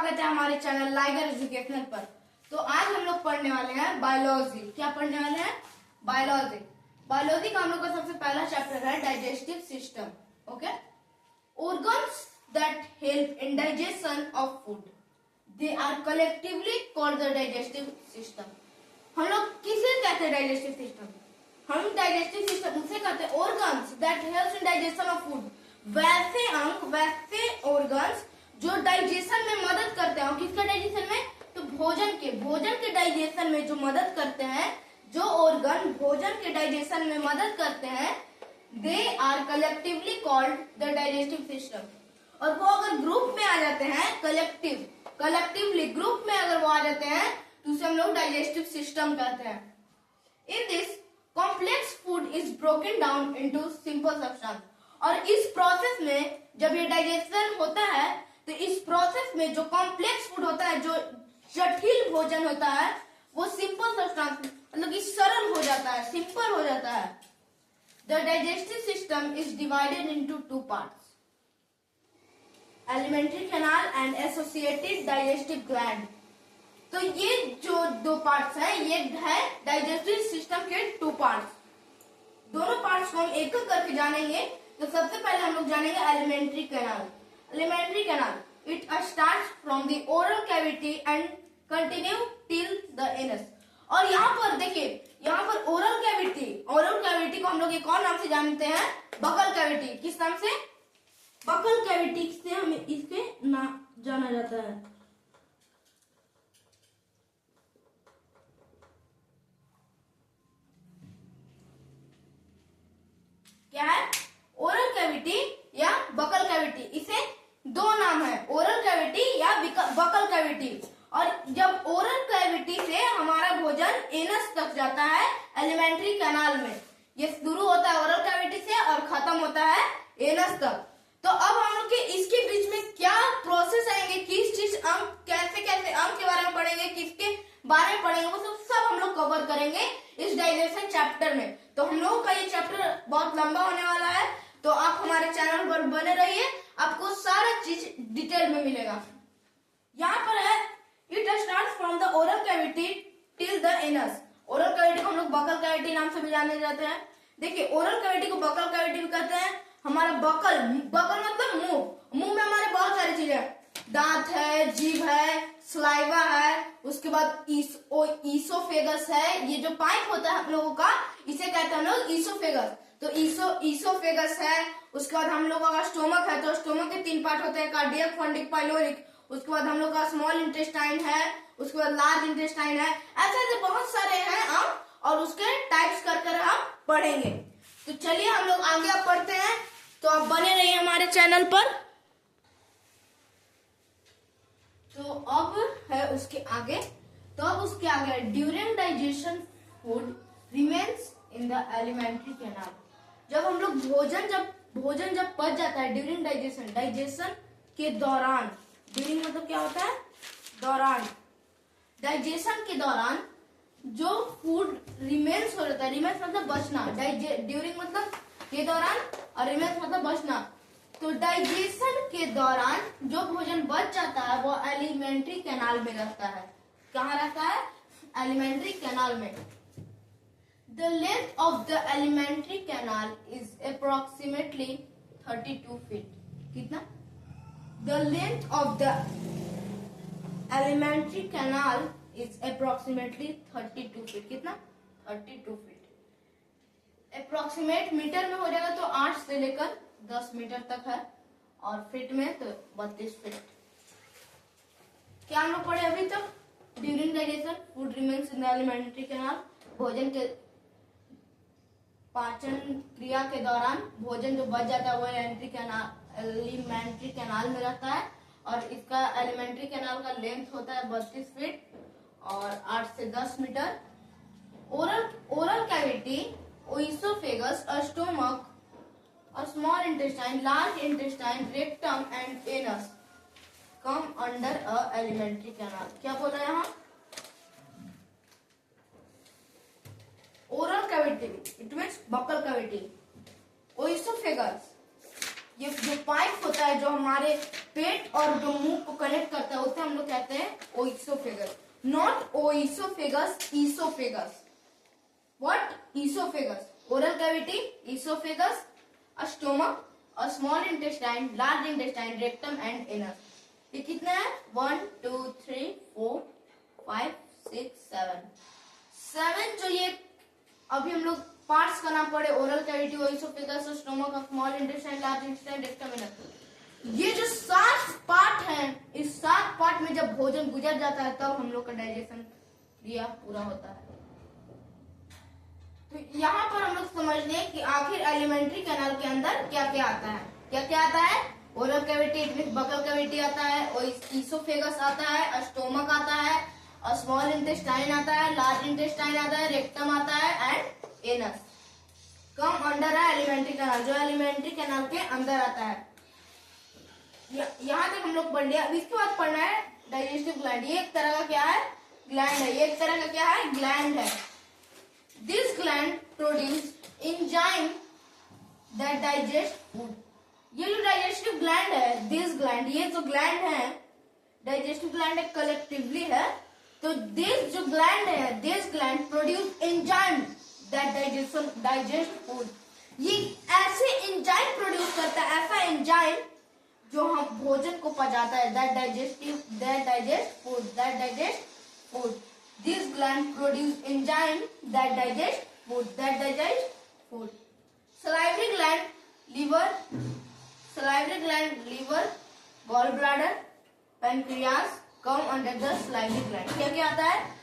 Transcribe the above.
स्वागत है हमारे चैनल लाइगर एजुकेशनल पर। तो आज हम लोग पढ़ने वाले हैं बायोलॉजी। क्या पढ़ने वाले हैं? बायोलॉजी। बायोलॉजी का हम लोग का सबसे पहला चैप्टर है digestive system. Okay, organs that help in digestion of food, they are collectively called the digestive system। हम लोग किसे कहते हैं डाइजेस्टिव सिस्टम? हम डाइजेस्टिव सिस्टम उसे कहते हैं organs that helps in digestion of food। वैसे अंग, वैसे organs जो डाइजेशन में मदद करते हैं। और किसका डाइजेशन में? तो भोजन के डाइजेशन में जो मदद करते हैं, जो ऑर्गन भोजन के डाइजेशन में मदद करते हैं, they are collectively called the digestive system. और वो अगर ग्रुप में आ जाते हैं, कलेक्टिवली ग्रुप में अगर वो आ जाते हैं तो उसे हम लोग डाइजेस्टिव सिस्टम कहते हैं। In this complex food is broken down into simple substance. और इस प्रोसेस में जब ये डाइजेशन होता है तो इस प्रोसेस में जो कॉम्प्लेक्स फूड होता है, जो जटिल भोजन होता है, वो सिंपल सब्सटेंस मतलब कि सरल हो जाता है, सिंपल हो जाता है। The digestive system is divided into two parts, alimentary canal and associated digestive gland. तो ये जो दो पार्ट्स हैं, ये है डाइजेस्टिव सिस्टम के टू पार्ट्स। दोनों पार्ट्स को हम एक एक करके जानेंगे। तो सबसे पहले हम लोग जानेंगे alimentary canal. Alimentary canal, it starts from the oral cavity and continue till the anus. और यहाँ पर देखिए, यहाँ पर ओरल कैविटी को हम लोग एक और नाम से जानते हैं, बकल कैविटी। किस नाम से? बकल कैविटी से हमें इसके नाम जाना जाता है। क्या है? ओरल कैविटी या बकल कैविटी। इसे दो नाम है, ओरल कैविटी या बकल कैविटी। और जब ओरल कैविटी से हमारा भोजन एनस तक जाता है एलिमेंट्री कैनाल में, ये शुरू होता है ओरल कैविटी से और खत्म होता है एनस तक। तो अब हम लोग के इसके बीच में क्या प्रोसेस आएंगे, किस चीज अंग, कैसे कैसे अंग के बारे में पढ़ेंगे, किसके बारे में पढ़ेंगे, वो सब हम लोग कवर करेंगे इस डाइजेशन चैप्टर में। तो हम लोगों का ये चैप्टर बहुत लंबा होने वाला है, तो आप हमारे चैनल पर बने रहिए, आपको सारा चीज डिटेल में मिलेगा। यहाँ पर है it starts from the oral cavity till the anus. Oral cavity को हम लोग बकल कैविटी नाम से भी जाने जाते हैं। देखिए, ओरल कैविटी को बकल कैविटी भी कहते हैं। हमारा बकल मतलब मुंह में हमारे बहुत सारी चीजें, दांत है, जीभ है, सलाइवा है, उसके बाद ईसोफेगस है। ये जो पाइप होता है हम लोगों का, इसे कहते हैं हम लोग ईसोफेगस। तो ईसोफेगस है। उसके बाद हम लोगों का स्टोमक है। तो स्टोमक के तीन पार्ट होते हैं, कार्डियक, फंडिक, पाइलोरिक। उसके बाद हम लोग का स्मॉल इंटेस्टाइन है, उसके बाद लार्ज इंटेस्टाइन है। ऐसे बहुत सारे हैं अंग, और उसके टाइप्स कर हम पढ़ेंगे। तो चलिए हम लोग आगे अब पढ़ते हैं। तो आप बने रहिए हमारे चैनल पर। तो अब है उसके आगे, during digestion food remains in the alimentary canal. जब हम लोग भोजन जब पच जाता है, ड्यूरिंग डाइजेशन के दौरान, ड्यूरिंग मतलब क्या होता है? दौरान। डाइजेशन के दौरान जो फूड रिमेन्स हो जाता है, रिमेन्स मतलब बचना, ड्यूरिंग मतलब के दौरान और रिमेन्स मतलब बचना। तो डाइजेशन के दौरान जो भोजन बच जाता है वो एलिमेंट्री कैनाल में रहता है। कहाँ रहता है? एलिमेंट्री कैनाल में। The length of the alimentary canal is approximately 32 feet. कितना? The length of the alimentary canal is approximately 32 feet. कितना? 32 feet. Approximate मीटर में हो जाएगा तो 8 से लेकर 10 मीटर तक है, और फीट में तो 32 फीट। क्या हम लोग पढ़े अभी तक? During digestion food remains in the alimentary canal. भोजन के पाचन क्रिया के दौरान भोजन जो बच जाता है वो एलिमेंट्री कैनाल में रहता है। और इसका एलिमेंट्री कैनाल का लेंथ होता है 32 फीट और 8 से 10 मीटर। ओरल कैविटी, ईसोफेगस, स्टोमक, और small intestine, large intestine, rectum and anus come under a alimentary canal. क्या बोल रहे हैं यहाँ? Oral cavity, it means buccal cavity, oesophagus, ये जो पाइप होता है जो हमारे पेट और जो मुंह को कनेक्ट करता है उसे हम लोग कहते हैं oesophagus, not oesophagus, oesophagus. What? Oesophagus. Oral cavity, oesophagus, stomach, small intestine, large intestine, rectum and anus. ये कितने हैं? 1 2 3 4 5 6 7 जो ये अभी हम लोग पार्ट्स का नाम पढ़े, oral cavity, oesophagus, stomach, small intestine, large intestine, rectum anus. ये जो 7 पार्ट हैं, इस 7 पार्ट में जब भोजन गुजर जाता है तब हम लोग का डाइजेशन क्रिया पूरा होता है। तो यहाँ पर हम लोग समझ लें कि आखिर एलिमेंट्री कैनाल के अंदर क्या क्या आता है। क्या क्या आता है? ओरल कैविटी, बकल कैविटी आता है, ईसोफेगस आता है, स्टोमक आता है, स्मॉल इंटेस्टाइन आता है, लार्ज इंटेस्टाइन आता है, रेक्टम आता है एंड एनस। कम अंडर है एलिमेंट्री कैनाल, जो एलिमेंट्री कैनाल के अंदर आता है। यहाँ तक हम लोग पढ़ लिया। अब इसके बाद पढ़ना है डाइजेस्टिव ग्लैंड। ये एक तरह का क्या है? ग्लैंड है। ये एक तरह का क्या है? ग्लैंड है। This gland produce enzyme that digest food. ये जो डाइजेस्टिव ग्लैंड है, दिस ग्लैंड, ये जो ग्लैंड है डाइजेस्टिव ग्लैंड एक कलेक्टिवली है। तो दिस जो ग्लैंड है, this gland produce enzyme that digest food. ये ऐसे एंजाइम प्रोड्यूस करता है, ऐसा एंजाइम जो हम भोजन को पचाता है, that digest food. This gland produce enzyme that digest food. Salivary gland, liver, gallbladder, pancreas come under the salivary gland. क्या क्या आता है?